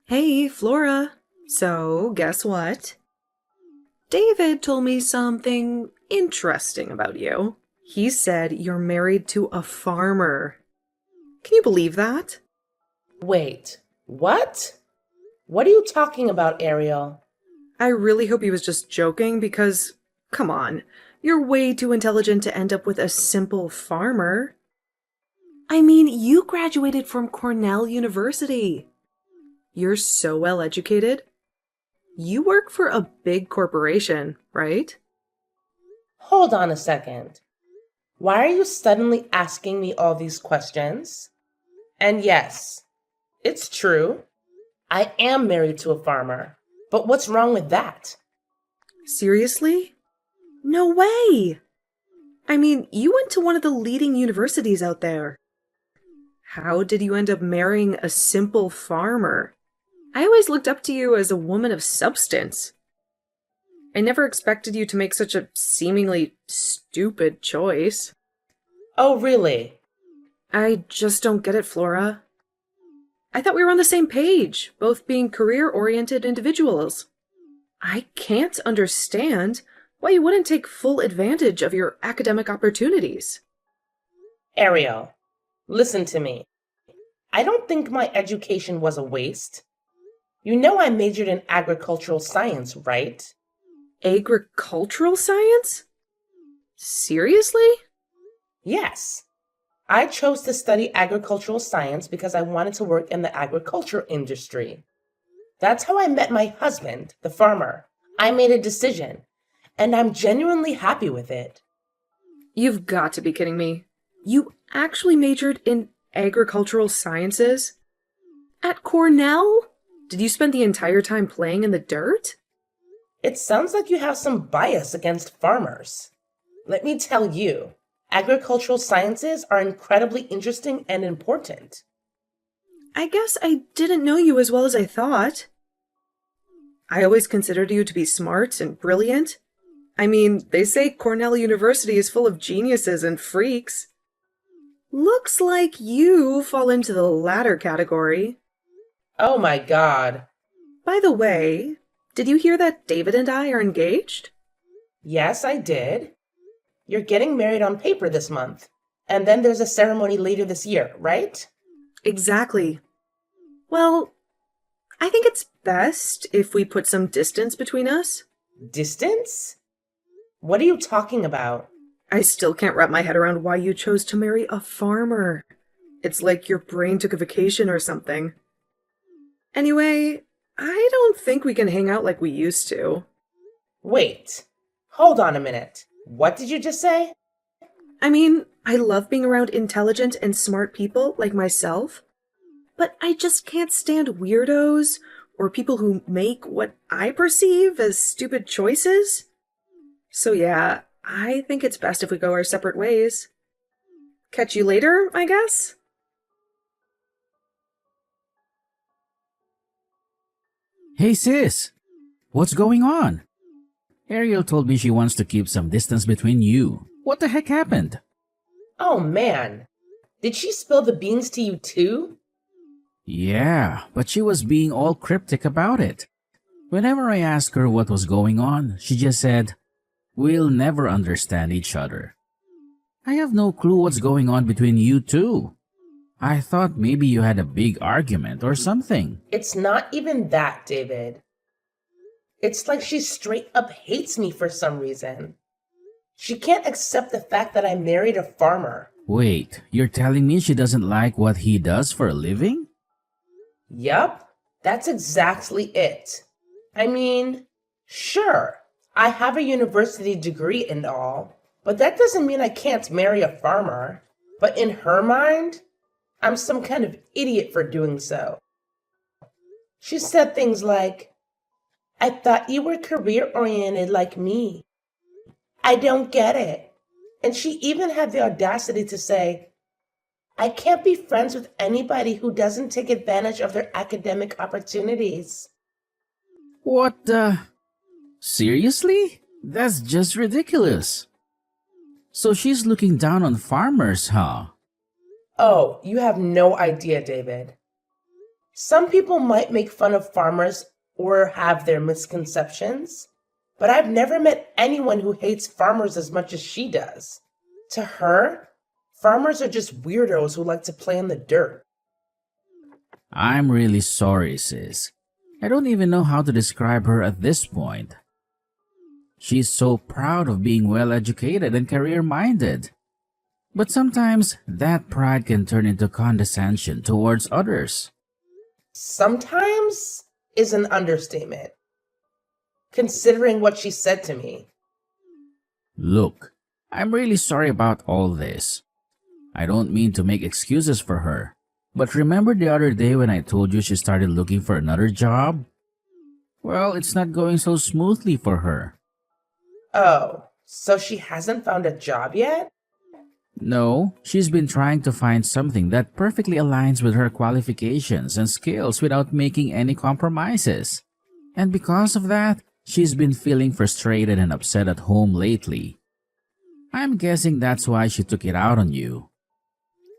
Hey, Flora. So, guess what? David told me something interesting about you. He said you're married to a farmer. Can you believe that? Wait, what? What are you talking about, Ariel? I really hope he was just joking because, come on, you're way too intelligent to end up with a simple farmer. I mean, you graduated from Cornell University. You're so well educated. You work for a big corporation, right? Hold on a second. Why are you suddenly asking me all these questions? And yes, it's true. I am married to a farmer. But what's wrong with that? Seriously? No way! I mean, you went to one of the leading universities out there. How did you end up marrying a simple farmer? I always looked up to you as a woman of substance. I never expected you to make such a seemingly stupid choice. Oh, really? I just don't get it, Flora. I thought we were on the same page, both being career-oriented individuals. I can't understand why you wouldn't take full advantage of your academic opportunities. Ariel, listen to me. I don't think my education was a waste. You know I majored in agricultural science, right? Agricultural science? Seriously? Yes. I chose to study agricultural science because I wanted to work in the agriculture industry. That's how I met my husband, the farmer. I made a decision, and I'm genuinely happy with it. You've got to be kidding me. You actually majored in agricultural sciences? At Cornell? Did you spend the entire time playing in the dirt? It sounds like you have some bias against farmers. Let me tell you, agricultural sciences are incredibly interesting and important. I guess I didn't know you as well as I thought. I always considered you to be smart and brilliant. I mean, they say Cornell University is full of geniuses and freaks. Looks like you fall into the latter category. Oh my God. By the way, did you hear that David and I are engaged? Yes, I did. You're getting married on paper this month, and then there's a ceremony later this year, right? Exactly. Well, I think it's best if we put some distance between us. Distance? What are you talking about? I still can't wrap my head around why you chose to marry a farmer. It's like your brain took a vacation or something. Anyway, I don't think we can hang out like we used to. Wait, hold on a minute. What did you just say? I mean, I love being around intelligent and smart people like myself, but I just can't stand weirdos or people who make what I perceive as stupid choices. So yeah, I think it's best if we go our separate ways. Catch you later, I guess? Hey sis, what's going on? Ariel told me she wants to keep some distance between you. What the heck happened? Oh man, did she spill the beans to you too? Yeah, but she was being all cryptic about it. Whenever I asked her what was going on, she just said, "We'll never understand each other." I have no clue what's going on between you two. I thought maybe you had a big argument or something. It's not even that, David. It's like she straight up hates me for some reason. She can't accept the fact that I married a farmer. Wait, you're telling me she doesn't like what he does for a living? Yup, that's exactly it. I mean, sure, I have a university degree and all, but that doesn't mean I can't marry a farmer. But in her mind, I'm some kind of idiot for doing so. She said things like, "I thought you were career oriented like me. I don't get it." And she even had the audacity to say, "I can't be friends with anybody who doesn't take advantage of their academic opportunities." What the? Seriously? That's just ridiculous. So she's looking down on farmers, huh? Oh, you have no idea, David. Some people might make fun of farmers or have their misconceptions, but I've never met anyone who hates farmers as much as she does. To her, farmers are just weirdos who like to play in the dirt. I'm really sorry, sis. I don't even know how to describe her at this point. She's so proud of being well educated and career minded. But sometimes that pride can turn into condescension towards others. Sometimes is an understatement, considering what she said to me. Look, I'm really sorry about all this. I don't mean to make excuses for her, but remember the other day when I told you she started looking for another job? Well, it's not going so smoothly for her. Oh, so she hasn't found a job yet? No, she's been trying to find something that perfectly aligns with her qualifications and skills without making any compromises. And because of that, she's been feeling frustrated and upset at home lately. I'm guessing that's why she took it out on you.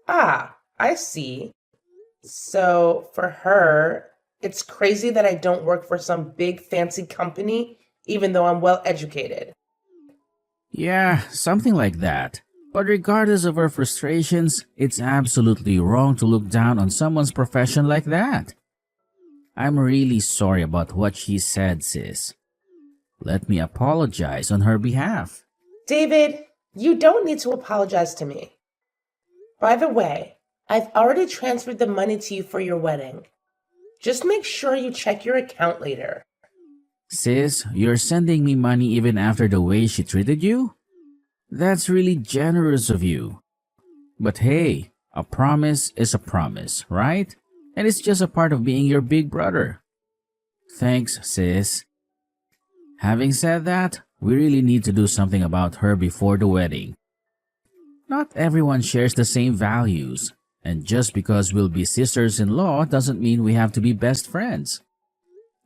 Ah, I see. So for her, it's crazy that I don't work for some big fancy company, even though I'm well educated. Yeah, something like that. But regardless of her frustrations, it's absolutely wrong to look down on someone's profession like that. I'm really sorry about what she said, sis. Let me apologize on her behalf. David, you don't need to apologize to me. By the way, I've already transferred the money to you for your wedding. Just make sure you check your account later. Sis, you're sending me money even after the way she treated you? That's really generous of you. But hey, a promise is a promise, right? And it's just a part of being your big brother. Thanks, sis. Having said that, we really need to do something about her before the wedding. Not everyone shares the same values, and just because we'll be sisters-in-law doesn't mean we have to be best friends.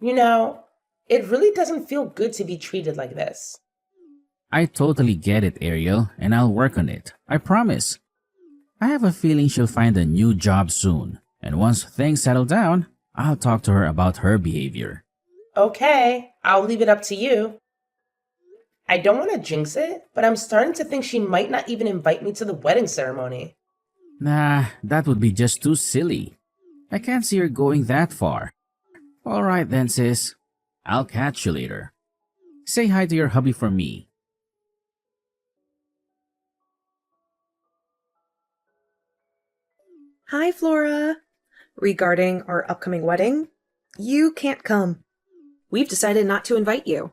You know, it really doesn't feel good to be treated like this. I totally get it, Ariel, and I'll work on it. I promise. I have a feeling she'll find a new job soon, and once things settle down, I'll talk to her about her behavior. Okay, I'll leave it up to you. I don't want to jinx it, but I'm starting to think she might not even invite me to the wedding ceremony. Nah, that would be just too silly. I can't see her going that far. Alright then, sis. I'll catch you later. Say hi to your hubby for me. Hi, Flora. Regarding our upcoming wedding, you can't come. We've decided not to invite you.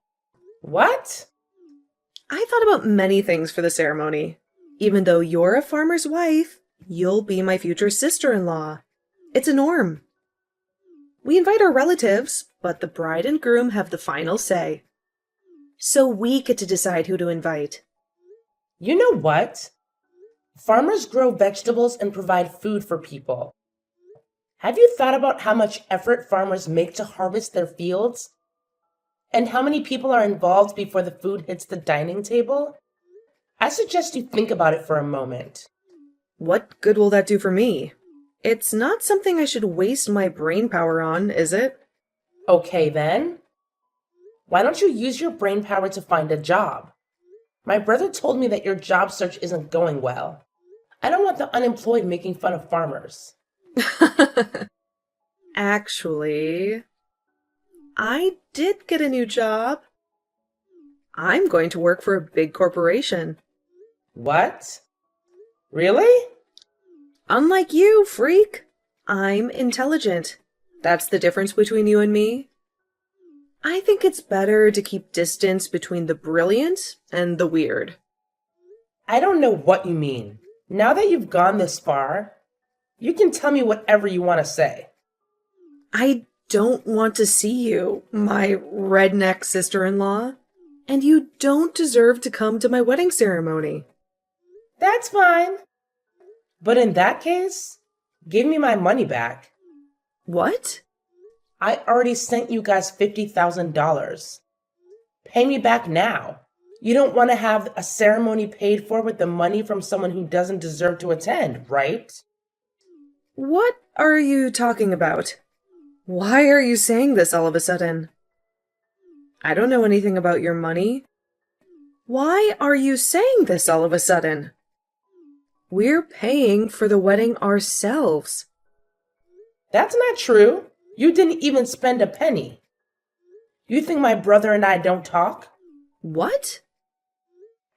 What? I thought about many things for the ceremony. Even though you're a farmer's wife, you'll be my future sister-in-law. It's a norm. We invite our relatives, but the bride and groom have the final say. So we get to decide who to invite. You know what? Farmers grow vegetables and provide food for people. Have you thought about how much effort farmers make to harvest their fields? And how many people are involved before the food hits the dining table? I suggest you think about it for a moment. What good will that do for me? It's not something I should waste my brain power on, is it? Okay then. Why don't you use your brain power to find a job? My brother told me that your job search isn't going well. I don't want the unemployed making fun of farmers. Actually, I did get a new job. I'm going to work for a big corporation. What? Really? Unlike you, freak. I'm intelligent. That's the difference between you and me. I think it's better to keep distance between the brilliant and the weird. I don't know what you mean. Now that you've gone this far, you can tell me whatever you want to say. I don't want to see you, my redneck sister-in-law, and you don't deserve to come to my wedding ceremony. That's fine. But in that case, give me my money back. What? I already sent you guys $50,000. Pay me back now. You don't want to have a ceremony paid for with the money from someone who doesn't deserve to attend, right? What are you talking about? Why are you saying this all of a sudden? I don't know anything about your money. Why are you saying this all of a sudden? We're paying for the wedding ourselves. That's not true. You didn't even spend a penny. You think my brother and I don't talk? What?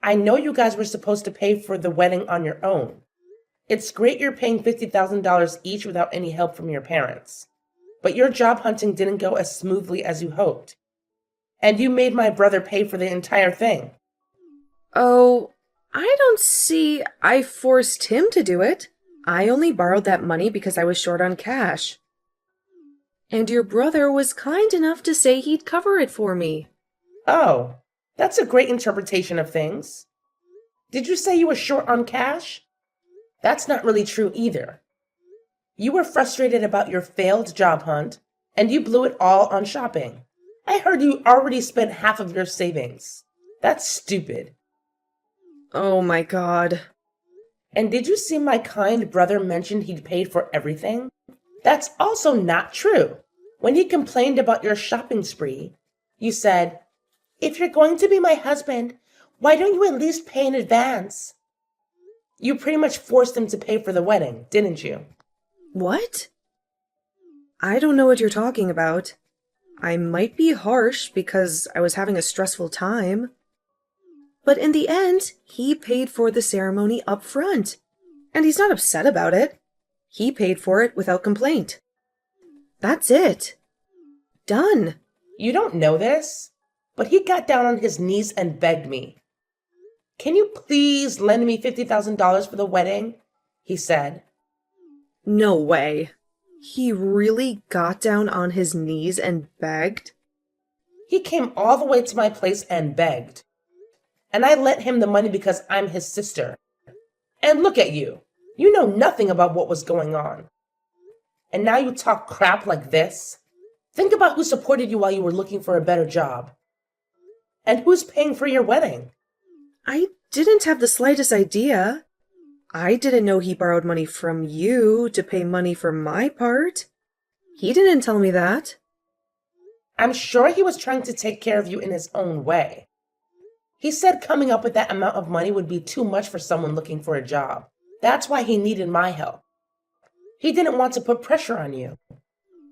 I know you guys were supposed to pay for the wedding on your own. It's great you're paying $50,000 each without any help from your parents. But your job hunting didn't go as smoothly as you hoped. And you made my brother pay for the entire thing. Oh, I don't see I forced him to do it. I only borrowed that money because I was short on cash. And your brother was kind enough to say he'd cover it for me. Oh, that's a great interpretation of things. Did you say you were short on cash? That's not really true either. You were frustrated about your failed job hunt, and you blew it all on shopping. I heard you already spent half of your savings. That's stupid. Oh my God. And did you see my kind brother mentioned he'd paid for everything? That's also not true. When he complained about your shopping spree, you said, "If you're going to be my husband, why don't you at least pay in advance?" You pretty much forced him to pay for the wedding, didn't you? What? I don't know what you're talking about. I might be harsh because I was having a stressful time. But in the end, he paid for the ceremony up front. And he's not upset about it. He paid for it without complaint. That's it. Done. You don't know this, but he got down on his knees and begged me. "Can you please lend me $50,000 for the wedding?" he said. No way. He really got down on his knees and begged? He came all the way to my place and begged. And I lent him the money because I'm his sister. And look at you. You know nothing about what was going on. And now you talk crap like this? Think about who supported you while you were looking for a better job. And who's paying for your wedding? I didn't have the slightest idea. I didn't know he borrowed money from you to pay money for my part. He didn't tell me that. I'm sure he was trying to take care of you in his own way. He said coming up with that amount of money would be too much for someone looking for a job. That's why he needed my help. He didn't want to put pressure on you.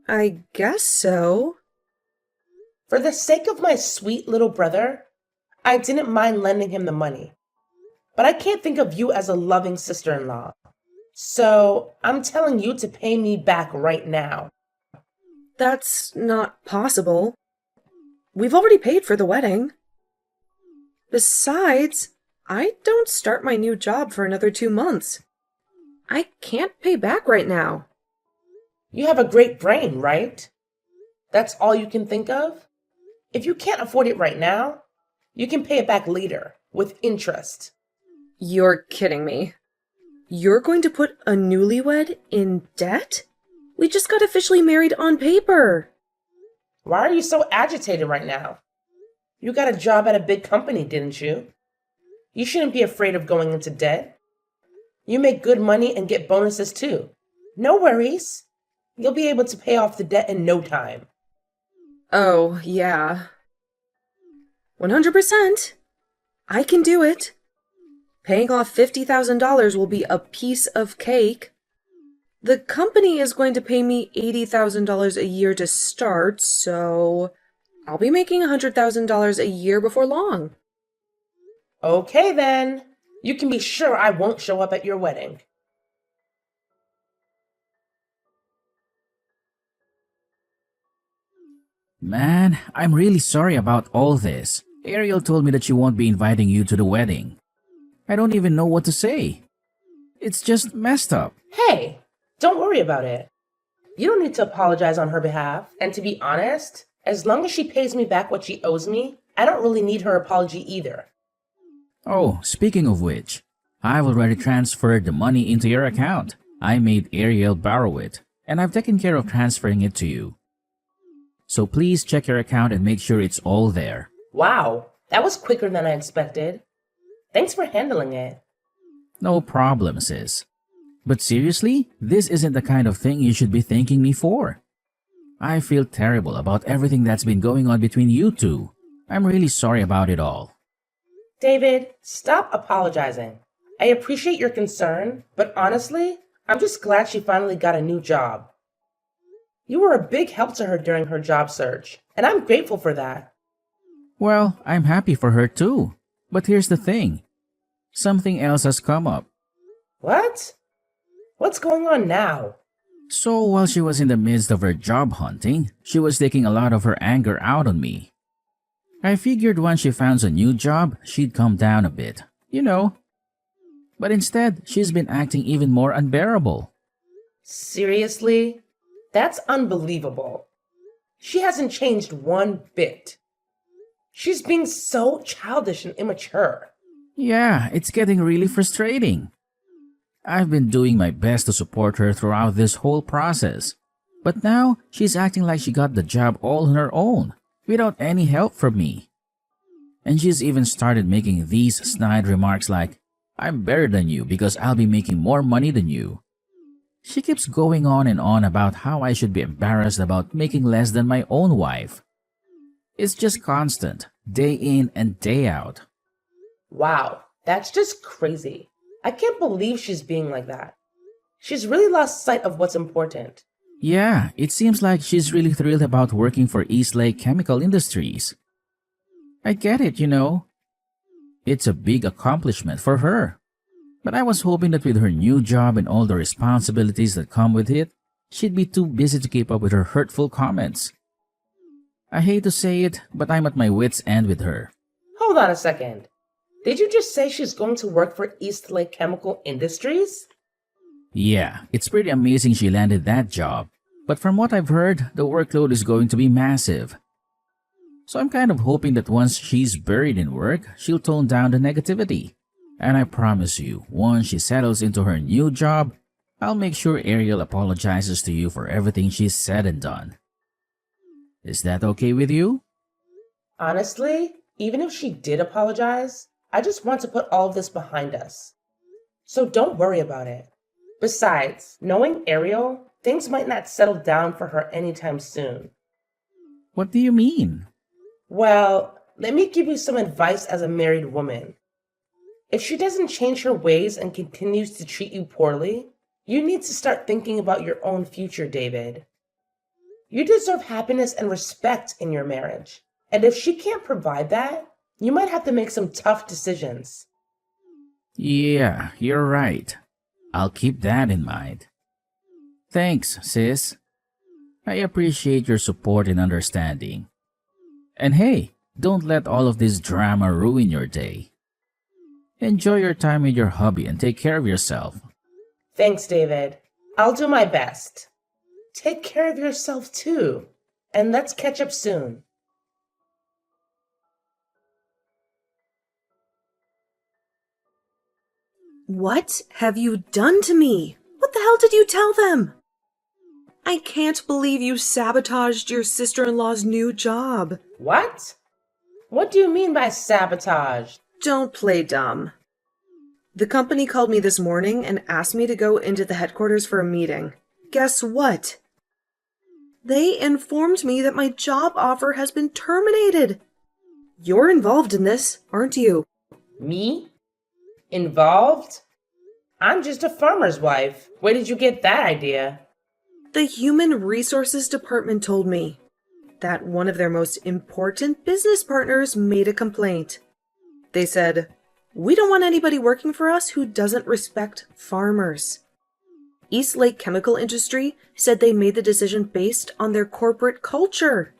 I guess so. For the sake of my sweet little brother, I didn't mind lending him the money. But I can't think of you as a loving sister-in-law. So I'm telling you to pay me back right now. That's not possible. We've already paid for the wedding. Besides, I don't start my new job for another 2 months. I can't pay back right now. You have a great brain, right? That's all you can think of? If you can't afford it right now, you can pay it back later with interest. You're kidding me. You're going to put a newlywed in debt? We just got officially married on paper. Why are you so agitated right now? You got a job at a big company, didn't you? You shouldn't be afraid of going into debt. You make good money and get bonuses too. No worries. You'll be able to pay off the debt in no time. Oh, yeah. 100%. I can do it. Paying off $50,000 will be a piece of cake. The company is going to pay me $80,000 a year to start, so I'll be making $100,000 a year before long. Okay then. You can be sure I won't show up at your wedding. Man, I'm really sorry about all this. Ariel told me that she won't be inviting you to the wedding. I don't even know what to say. It's just messed up. Hey, don't worry about it. You don't need to apologize on her behalf. And to be honest, as long as she pays me back what she owes me, I don't really need her apology either. Oh, speaking of which, I've already transferred the money into your account. I made Ariel borrow it, and I've taken care of transferring it to you. So please check your account and make sure it's all there. Wow, that was quicker than I expected. Thanks for handling it. No problem, sis. But seriously, this isn't the kind of thing you should be thanking me for. I feel terrible about everything that's been going on between you two. I'm really sorry about it all. David, stop apologizing. I appreciate your concern, but honestly, I'm just glad she finally got a new job. You were a big help to her during her job search, and I'm grateful for that. Well, I'm happy for her too. But here's the thing. Something else has come up. What? What's going on now? So while she was in the midst of her job hunting, she was taking a lot of her anger out on me. I figured once she found a new job, she'd calm down a bit, you know. But instead, she's been acting even more unbearable. Seriously? That's unbelievable. She hasn't changed one bit. She's being so childish and immature. Yeah, it's getting really frustrating. I've been doing my best to support her throughout this whole process. But now, she's acting like she got the job all on her own, without any help from me. And she's even started making these snide remarks like, I'm better than you because I'll be making more money than you. She keeps going on and on about how I should be embarrassed about making less than my own wife. It's just constant, day in and day out. Wow, that's just crazy. I can't believe she's being like that. She's really lost sight of what's important. Yeah, it seems like she's really thrilled about working for Eastlake Chemical Industries. I get it, you know. It's a big accomplishment for her. But I was hoping that with her new job and all the responsibilities that come with it, she'd be too busy to keep up with her hurtful comments. I hate to say it, but I'm at my wit's end with her. Hold on a second. Did you just say she's going to work for Eastlake Chemical Industries? Yeah, it's pretty amazing she landed that job. But from what I've heard, the workload is going to be massive. So I'm kind of hoping that once she's buried in work, she'll tone down the negativity. And I promise you, once she settles into her new job, I'll make sure Ariel apologizes to you for everything she's said and done. Is that okay with you? Honestly, even if she did apologize, I just want to put all of this behind us. So don't worry about it. Besides, knowing Ariel, things might not settle down for her anytime soon. What do you mean? Well, let me give you some advice as a married woman. If she doesn't change her ways and continues to treat you poorly, you need to start thinking about your own future, David. You deserve happiness and respect in your marriage. And if she can't provide that, you might have to make some tough decisions. Yeah, you're right. I'll keep that in mind. Thanks, sis. I appreciate your support and understanding. And hey, don't let all of this drama ruin your day. Enjoy your time with your hubby and take care of yourself. Thanks, David. I'll do my best. Take care of yourself too. And let's catch up soon. What have you done to me? What the hell did you tell them? I can't believe you sabotaged your sister-in-law's new job. What? What do you mean by sabotage? Don't play dumb. The company called me this morning and asked me to go into the headquarters for a meeting. Guess what? They informed me that my job offer has been terminated. You're involved in this, aren't you? Me? Involved? I'm just a farmer's wife. Where did you get that idea? The Human Resources Department told me that one of their most important business partners made a complaint. They said, "We don't want anybody working for us who doesn't respect farmers." Eastlake Chemical Industry said they made the decision based on their corporate culture.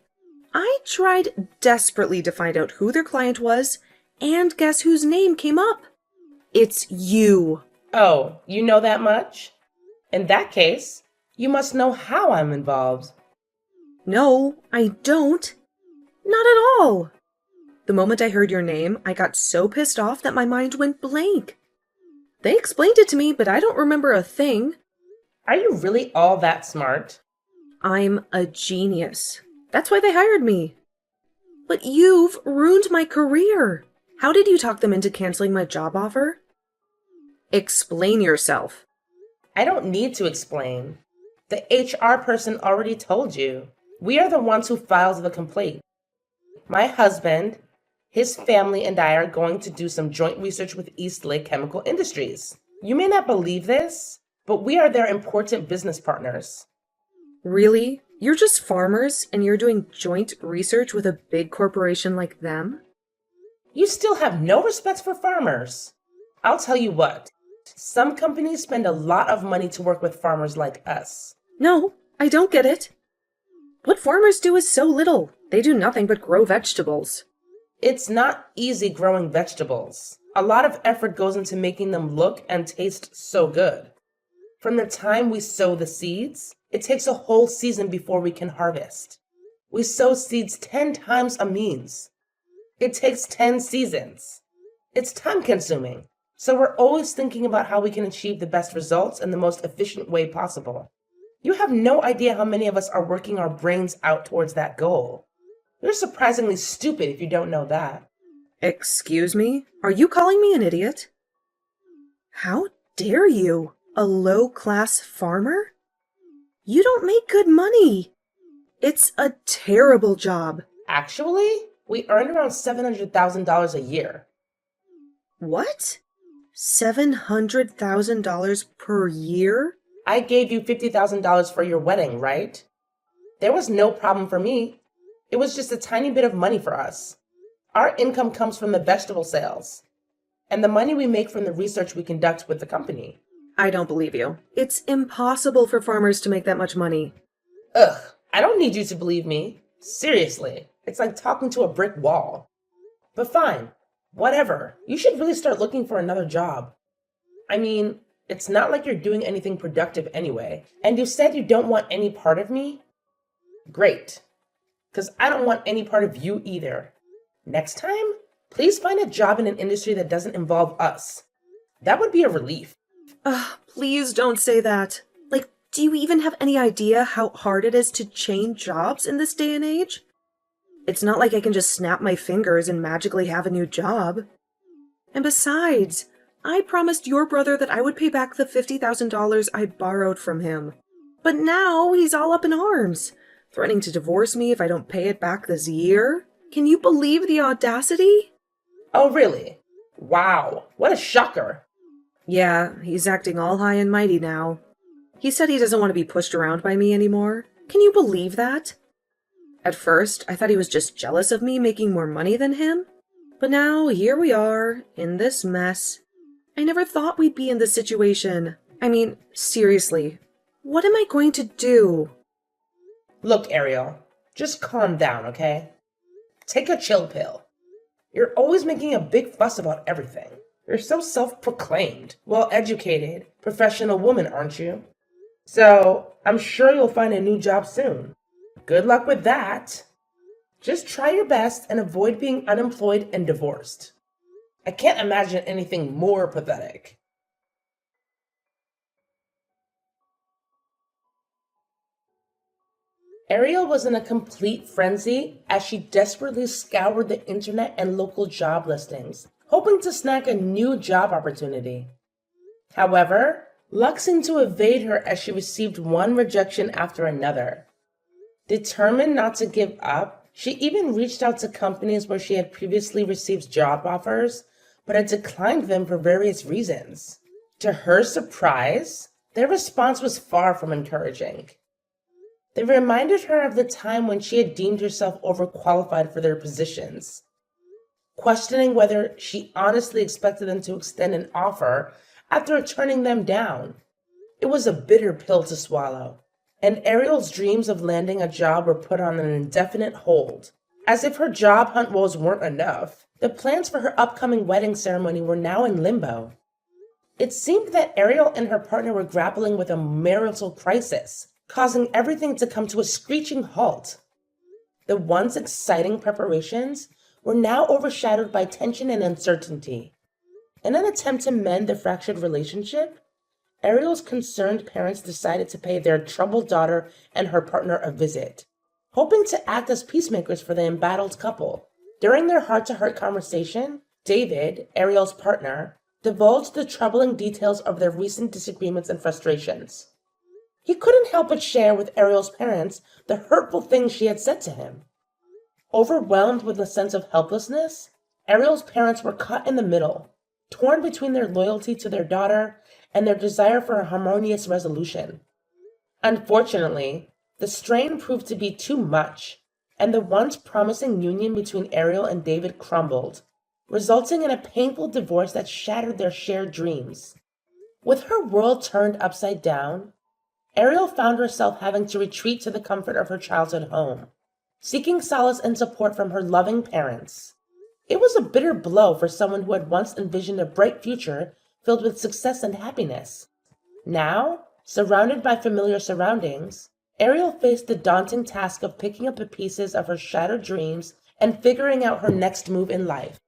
I tried desperately to find out who their client was, and guess whose name came up? It's you. Oh, you know that much? In that case, you must know how I'm involved. No, I don't. Not at all. The moment I heard your name, I got so pissed off that my mind went blank. They explained it to me, but I don't remember a thing. Are you really all that smart? I'm a genius. That's why they hired me. But you've ruined my career. How did you talk them into canceling my job offer? Explain yourself. I don't need to explain. The HR person already told you. We are the ones who filed the complaint. My husband, his family, and I are going to do some joint research with Eastlake Chemical Industries. You may not believe this, but we are their important business partners. Really? You're just farmers and you're doing joint research with a big corporation like them? You still have no respect for farmers. I'll tell you what, some companies spend a lot of money to work with farmers like us. No, I don't get it. What farmers do is so little. They do nothing but grow vegetables. It's not easy growing vegetables. A lot of effort goes into making them look and taste so good. From the time we sow the seeds, it takes a whole season before we can harvest. We sow seeds 10 times a means. It takes 10 seasons. It's time consuming, so we're always thinking about how we can achieve the best results in the most efficient way possible. You have no idea how many of us are working our brains out towards that goal. You're surprisingly stupid if you don't know that. Excuse me? Are you calling me an idiot? How dare you? A low-class farmer? You don't make good money. It's a terrible job. Actually, we earn around $700,000 a year. What? $700,000 per year? I gave you $50,000 for your wedding, right? There was no problem for me. It was just a tiny bit of money for us. Our income comes from the vegetable sales and the money we make from the research we conduct with the company. I don't believe you. It's impossible for farmers to make that much money. Ugh, I don't need you to believe me. Seriously, it's like talking to a brick wall. But fine, whatever. You should really start looking for another job. I mean, it's not like you're doing anything productive anyway. And you said you don't want any part of me? Great. Because I don't want any part of you either. Next time, please find a job in an industry that doesn't involve us. That would be a relief. Please don't say that. Like, do you even have any idea how hard it is to change jobs in this day and age? It's not like I can just snap my fingers and magically have a new job. And besides, I promised your brother that I would pay back the $50,000 I borrowed from him. But now he's all up in arms, threatening to divorce me if I don't pay it back this year. Can you believe the audacity? Oh, really? Wow, what a shocker. Yeah, he's acting all high and mighty now. He said he doesn't want to be pushed around by me anymore. Can you believe that? At first, I thought he was just jealous of me making more money than him. But now, here we are, in this mess. I never thought we'd be in this situation. I mean, seriously, what am I going to do? Look, Ariel, just calm down, okay? Take a chill pill. You're always making a big fuss about everything. You're so self-proclaimed, well-educated, professional woman, aren't you? So, I'm sure you'll find a new job soon. Good luck with that. Just try your best and avoid being unemployed and divorced. I can't imagine anything more pathetic. Ariel was in a complete frenzy as she desperately scoured the internet and local job listings, hoping to snag a new job opportunity. However, luck seemed to evade her as she received one rejection after another. Determined not to give up, she even reached out to companies where she had previously received job offers, but had declined them for various reasons. To her surprise, their response was far from encouraging. They reminded her of the time when she had deemed herself overqualified for their positions, questioning whether she honestly expected them to extend an offer after turning them down. It was a bitter pill to swallow, and Ariel's dreams of landing a job were put on an indefinite hold. As if her job hunt woes weren't enough, the plans for her upcoming wedding ceremony were now in limbo. It seemed that Ariel and her partner were grappling with a marital crisis, causing everything to come to a screeching halt. The once exciting preparations were now overshadowed by tension and uncertainty. In an attempt to mend the fractured relationship, Ariel's concerned parents decided to pay their troubled daughter and her partner a visit, hoping to act as peacemakers for the embattled couple. During their heart-to-heart conversation, David, Ariel's partner, divulged the troubling details of their recent disagreements and frustrations. He couldn't help but share with Ariel's parents the hurtful things she had said to him. Overwhelmed with a sense of helplessness, Ariel's parents were caught in the middle, torn between their loyalty to their daughter and their desire for a harmonious resolution. Unfortunately, the strain proved to be too much, and the once promising union between Ariel and David crumbled, resulting in a painful divorce that shattered their shared dreams. With her world turned upside down, Ariel found herself having to retreat to the comfort of her childhood home, seeking solace and support from her loving parents. It was a bitter blow for someone who had once envisioned a bright future filled with success and happiness. Now, surrounded by familiar surroundings, Ariel faced the daunting task of picking up the pieces of her shattered dreams and figuring out her next move in life.